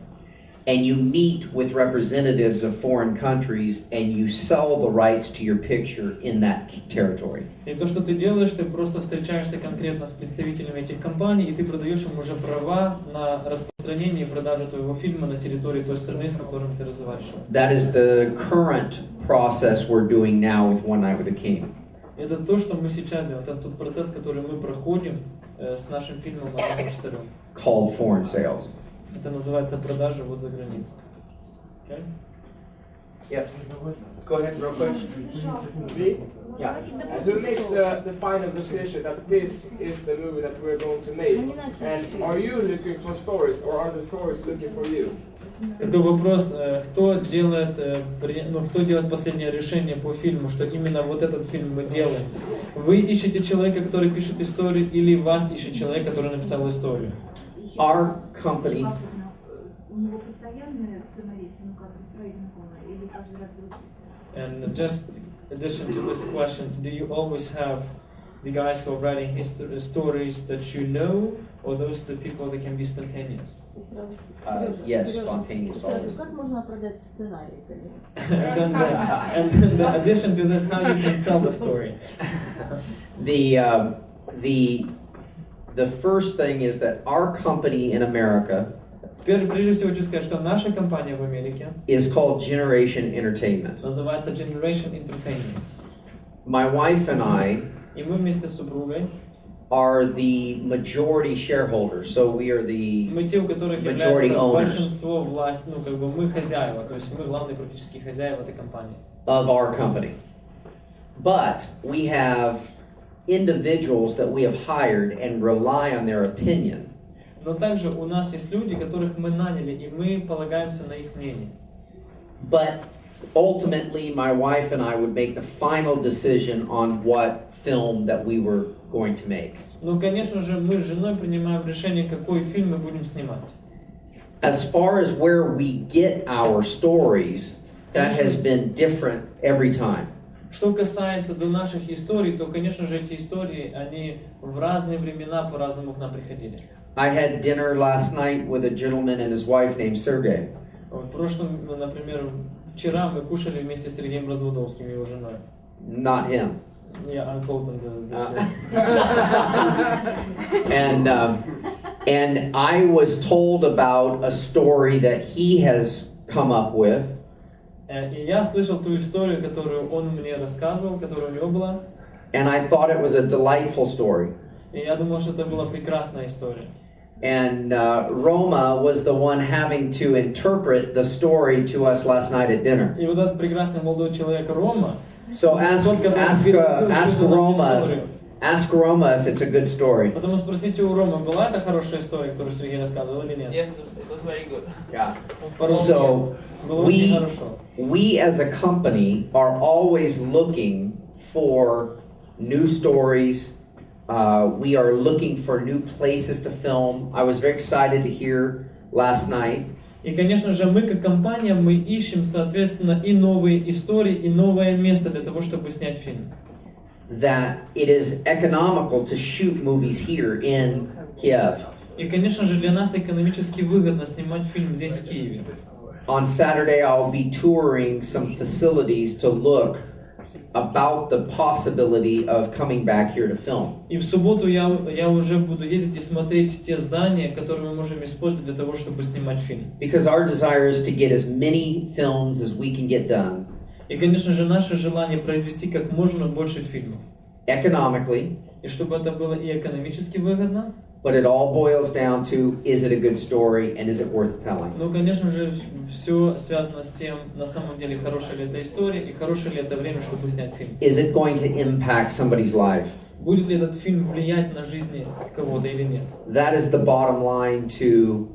And you meet with representatives of foreign countries and you sell the rights to your picture in that territory. И то, что ты делаешь, ты просто встречаешься конкретно с представителями этих компаний, и ты продаешь им уже права на распространение и продажу твоего фильма на территории той страны, с которой ты разговариваешь. That is the current process we're doing now with One Night with the King. Это то, что мы сейчас делаем, это тот процесс, который мы проходим с нашим фильмом «Одна ночь с царем». Called foreign sales. Это называется продажа вот за границу. Okay? Yes. Go ahead, real quick. Yeah. Who makes the final decision that this is the movie that we're going to make? And are you looking for stories, or are the stories looking for you? Такой вопрос, кто делает последнее решение по фильму, что именно вот этот фильм мы делаем? Вы ищете человека, который пишет историю, или вас ищет человек, который написал историю? Our company. And just addition to this question, do you always have the guys who are writing stories that you know, or those the people that can be spontaneous? Yes, spontaneous always. Как можно продать сценарий? And then the addition to this, how you can sell the story. The first thing is that our company in America Прежде всего хочу сказать, что наша компания в Америке is called Generation Entertainment. называется Generation Entertainment. My wife and I И мы вместе с супругой are the majority shareholders, so we are the мы те, у которых majority является owners большинство власть, мы хозяева, то есть мы главные практически хозяева этой компании. of our company. But we have individuals that we have hired and rely on their opinion. Но также у нас есть люди, которых мы наняли, и мы полагаемся на их мнение. But ultimately, my wife and I would make the final decision on what film that we were going to make. Но, конечно же, мы с женой принимаем решение, какой фильм мы будем снимать. As far as where we get our stories, that has been different every time. Что касается до наших историй, то, конечно же, эти истории, они в разные времена по-разному к нам приходили. I had dinner last night with a gentleman and his wife named Sergey. В прошлом, например, вчера мы кушали вместе с Сергеем Разводовским и его женой. Not him. Я unquoted And I was told about a story that he has come up with. И я слышал ту историю, которую он мне рассказывал, которая у него была. And I thought it was a delightful story. И я думал, что это была прекрасная история. And Roma was the one having to interpret the story to us last night at dinner. И вот этот прекрасный молодой человек Рома. So ask Roma if it's a good story. Потому спросите у Ромы, была это хорошая история, которую Сергей рассказывал, или нет? Yes, it was very good. Yeah. So we as a company are always looking for new stories. We are looking for new places to film. I was very excited to hear last night. И, конечно же, мы как компания, мы ищем, соответственно, и новые истории, и новое место для того, чтобы снять фильм. That it is economical to shoot movies here in Kiev. И, конечно же, для нас экономически выгодно снимать фильм здесь, в Киеве. On Saturday, I'll be touring some facilities to look about the possibility of coming back here to film. И в субботу я уже буду ездить и смотреть те здания, которые мы можем использовать для того, чтобы снимать фильм. Because our desire is to get as many films as we can get done. И, конечно же, наше желание произвести как можно больше фильмов. Economically. И чтобы это было и экономически выгодно. But it all boils down to, is it a good story and is it worth telling? Ну, конечно же, все связано с тем, на самом деле, хорошая ли эта история и хорошее ли это время, чтобы снять фильм. Is it going to impact somebody's life? Будет ли этот фильм влиять на жизнь кого-то или нет? That is the bottom line to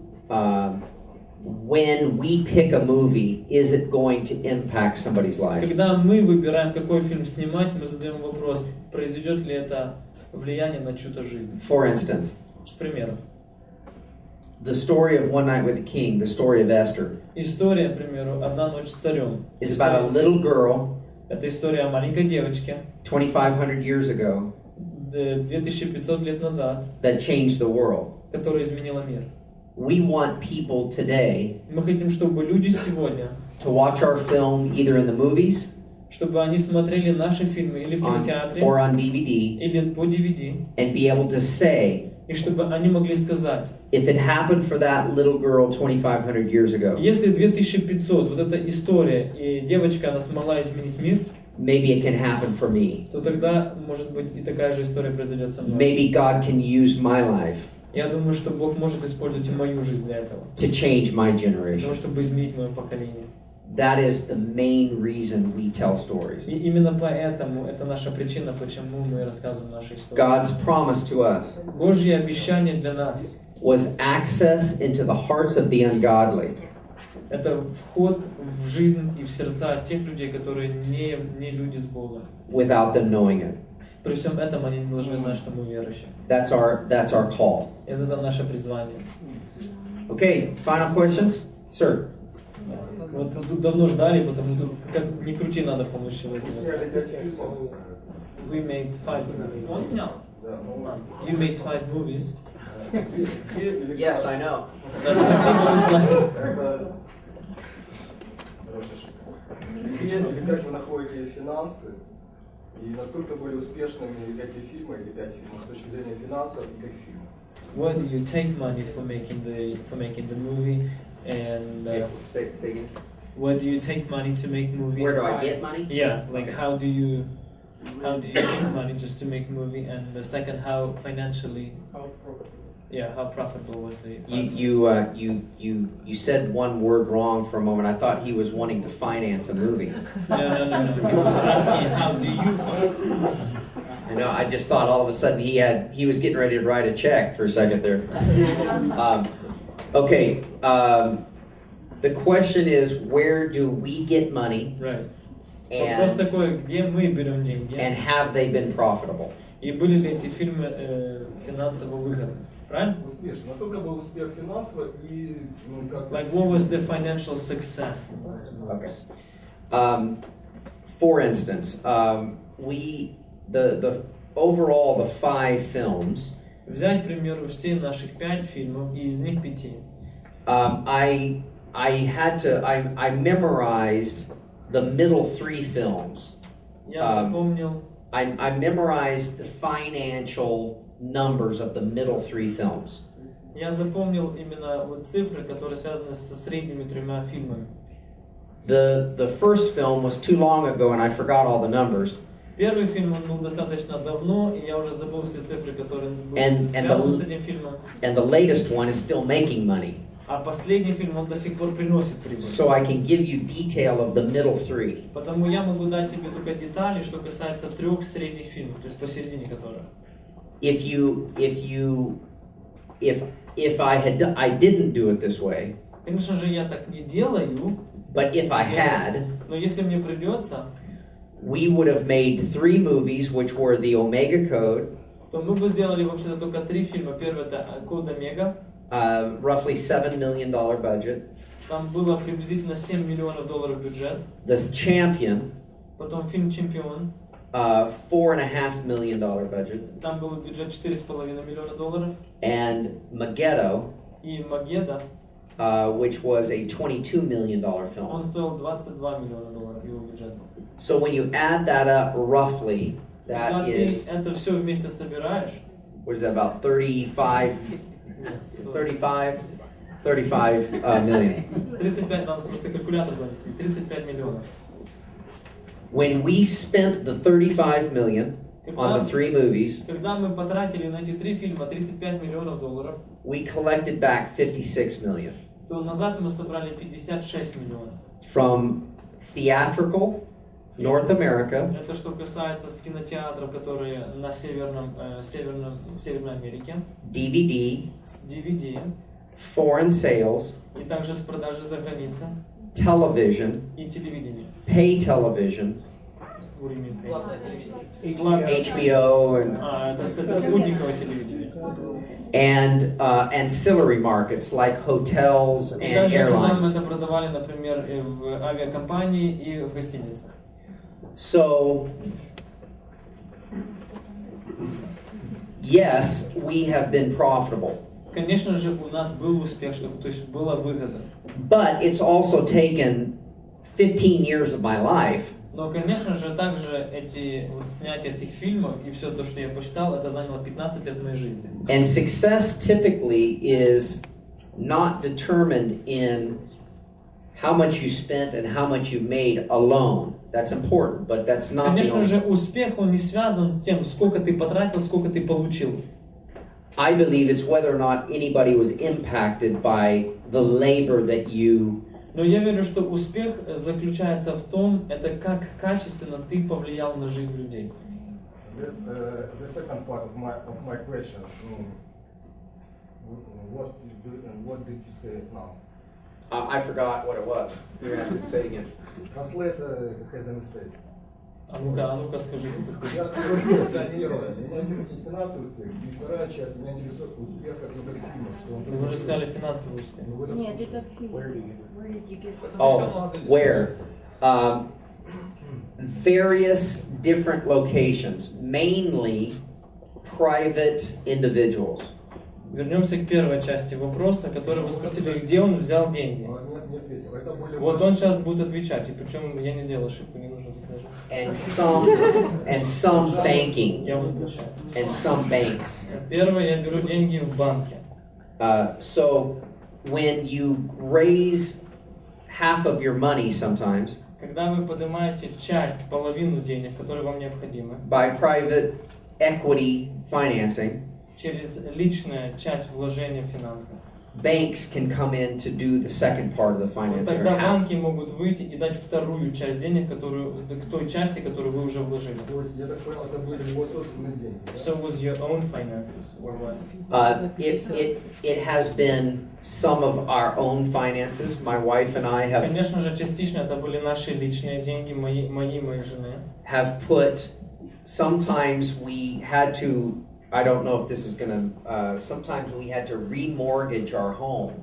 when we pick a movie, is it going to impact somebody's life? Когда мы выбираем, какой фильм снимать, мы задаем вопрос, произведет ли это влияние на чью-то жизнь. For instance, К примеру. The story of One Night with the King, the story of Esther, История, к примеру, «Одна ночь с царем». is about a little girl Это история о маленькой девочке 2,500 years ago 2500 лет назад, that changed the world. которая изменила мир. We want people today Мы хотим, чтобы люди сегодня, to watch our film either in the movies чтобы они смотрели наши фильмы или в кинотеатре, or on DVD или по DVD, and be able to say, и чтобы они могли сказать, if it happened for that little girl 2,500 years ago, если 2500, вот эта история, и девочка, она смогла изменить мир, maybe it can happen for me. то тогда, может быть, и такая же история произойдет со мной. Maybe God can use my life Я думаю, что Бог может использовать и мою жизнь для этого, to change my для того, generation. чтобы изменить мое поколение. That is the main reason we tell stories. И именно поэтому это наша причина, почему мы рассказываем наши истории. God's promise to us Божье обещание для нас was access into the hearts of the ungodly. это вход в жизнь и в сердца тех людей, которые не люди с Богом. Without them knowing it. При всем этом они не должны знать, что мы верующие. That's our call. Это наше призвание. Okay, final questions? Sir. Вот тут давно ждали, потому что как ни крути, надо помочь человеку. We made 5 movies. Он снял? You made 5 movies. Yes, I know. Да, спасибо, он знает. Как вы находите финансы и насколько были успешными эти фильмы или 5 фильмов с точки зрения финансов и как фильмов? Where do you take money for making the movie and Say again. where do you take money to make movie? Where do I get money? Yeah, like how do you make money just to make movie, and the second, how financially? How profitable was the? You said one word wrong for a moment. I thought he was wanting to finance a movie. No. He was asking how do you? I know. I just thought all of a sudden he was getting ready to write a check for a second there. Okay. The question is, where do we get money? Right. Вопрос такой, где мы берем деньги? And have they been profitable? И были ли эти фильмы финансово выгодны? Правильно? Успешно. Насколько был успех финансово и как? Like what was the financial success in those movies? Okay. For instance, the overall the 5 films. Взять, к примеру, все наших 5 фильмов, и из них 5. I memorized the middle 3 films. Я запомнил. I memorized the financial numbers of the middle 3 films. Я запомнил именно вот цифры, которые связаны со средними 3 фильмами. The first film was too long ago and I forgot all the numbers. Первый фильм был достаточно давно, и я уже забыл все цифры, которые были связаны с этим фильмом. And the latest one is still making money. А последний фильм, он до сих пор приносит прибыль. So I can give you detail of the middle 3. Потому я могу дать тебе только детали, что касается 3 средних фильмов, то есть посередине которых. If I didn't do it this way. Конечно же, я так не делаю. But if I had, но если мне придется, we would have made 3 movies, which were the Omega Code. То мы бы сделали вообще-то только 3 фильма. Первый это Код Омега. Roughly $7 million budget. Там было приблизительно $7 миллионов бюджет. The Champion. Потом фильм Чемпион. $4.5 million budget. Там был бюджет $4,5 миллиона. And Megiddo. И Магеда. Which was a $22 million film. Он стоил $22 миллиона его бюджет. So when you add that up roughly, that is. Это все вместе собираешь. What is that, about 35 million. 35, надо просто калькулятор завести. 35 миллионов. When we spent the 35 million on the 3 movies, когда мы потратили на эти 3 фильма $35 миллионов, we collected back 56 million. То назад мы собрали 56 миллионов. From theatrical North America. Это что касается кинотеатров, которые на Северной Америке. DVD. С DVD. Foreign sales. И также с продажи за границей. Television. И телевидение. Pay television. уровень. HBO and Это спутниковое телевидение. and ancillary markets like hotels И and даже когда мы airlines. это продавали, например, и в авиакомпании и в гостиницах. So, yes, we have been profitable, Конечно же, у нас был успех, то есть была выгода. but it's also taken 15 years of my life Но, конечно же, также эти вот снятия этих фильмов и все то, что я посчитал, это заняло 15 лет моей жизни. And success typically is not determined in how much you spent and how much you made alone. That's important, but that's not the Конечно only. же, успех, он не связан с тем, сколько ты потратил, сколько ты получил. I believe it's whether or not anybody was impacted by the labor that you. Но я верю, что успех заключается в том, это как качественно ты повлиял на жизнь людей. The second part of my question. What did you say now? I forgot what it was. You're gonna have to say it again. Translate has a mistake. А ну-ка скажите. Я сказал, первое, меня интересует финансовый успех, и вторая часть, меня интересует успех как фильма. Вы уже сказали финансовый успех. Нет, это фильм. Oh, where? Various different locations, mainly private individuals. Вернемся к первой части вопроса, который вы спросили, где он взял деньги. Вот он сейчас будет отвечать, и причем я не сделал ошибку, не нужно даже. And some banking. Я вас прощаю. And some banks. Первое, я беру деньги в банке. So when you raise half of your money sometimes Когда вы поднимаете часть, половину денег, которые вам необходимы, by private equity financing, через личную часть вложения в финансы, banks can come in to do the second part of the financing. Or тогда half. банки могут выйти и дать вторую часть денег, к той части, которую вы уже вложили. То есть, я так понял, это были его собственные деньги. So was your own finances or what? It has been some of our own finances. My wife and I Конечно же, частично это были наши личные деньги, моей жены. have put. Sometimes we had to. I don't know if this is gonna. Sometimes we had to remortgage our home.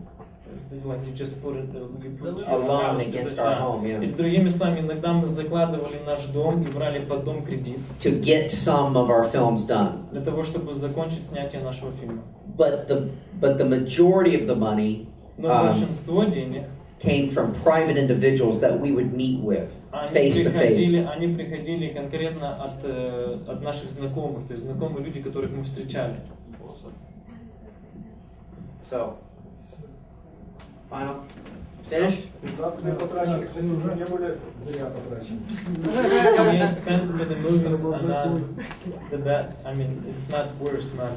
Like you just put A loan against our home, yeah. И другими словами, иногда мы закладывали наш дом и брали под дом кредит. To get some of our films done. Для того, чтобы закончить снятие нашего фильма. But the majority of the money большинство денег came from private individuals that we would meet with face to face. Они приходили конкретно от наших знакомых, то есть знакомые люди, которых мы встречали. So, final, finished. 15 лет потраченных уже не были зря потрачены. We spent with the movies are not the bad. I mean, it's not worse, not.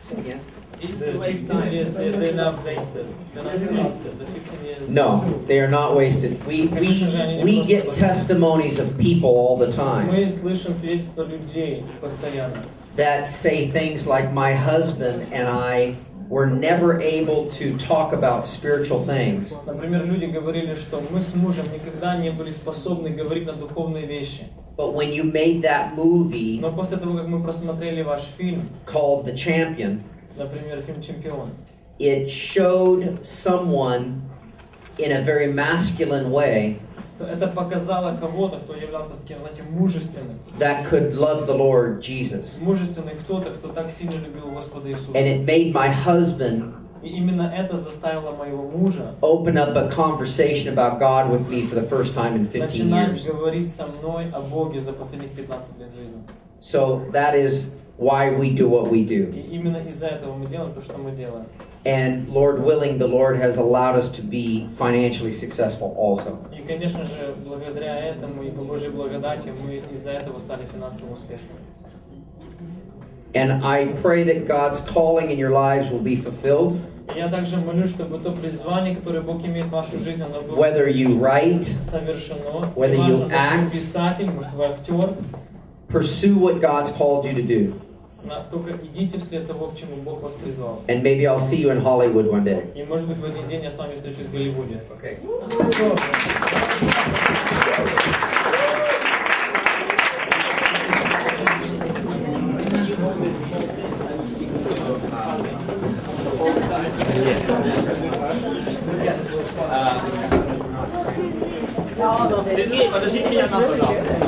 Say again. The 15 years, they're not wasted. They're not wasted. The 15 years. No, they are not wasted. We get testimonies of people all the time Мы слышим свидетельства людей постоянно. that say things like, "My husband and I were never able to talk about spiritual things." Например, люди говорили, что мы с мужем никогда не были способны говорить на духовные вещи. But when you made that movie Но после того, как мы просмотрели ваш фильм, called The Champion, например, фильм «Чемпион», it showed someone in a very masculine way это показало кого-то, кто являлся таким, знаете, мужественным. that could love the Lord Jesus. Мужественный кто-то, кто так сильно любил Господа Иисуса. And it made my husband И именно это заставило моего мужа open up a conversation about God with me for the first time in 15 начинать years. говорить со мной о Боге за последних 15 лет жизни. So that is why we do what we do. И именно из-за этого мы делаем то, что мы делаем. And Lord willing, the Lord has allowed us to be financially successful also. И, конечно же, благодаря этому и по Божьей благодати мы из-за этого стали финансово успешными. And I pray that God's calling in your lives will be fulfilled. И я также молюсь, чтобы то призвание, которое Бог имеет в вашу жизнь, оно было Whether you write, совершено. whether you Неважно, act, может, вы писатель, может, вы актер. pursue what God's called you to do. Только идите вслед того, к чему Бог вас призвал. And maybe I'll see you in Hollywood one day. И, может быть, в один день я с вами встречусь в Голливуде. Okay. Сергей, подождите меня там, пожалуйста.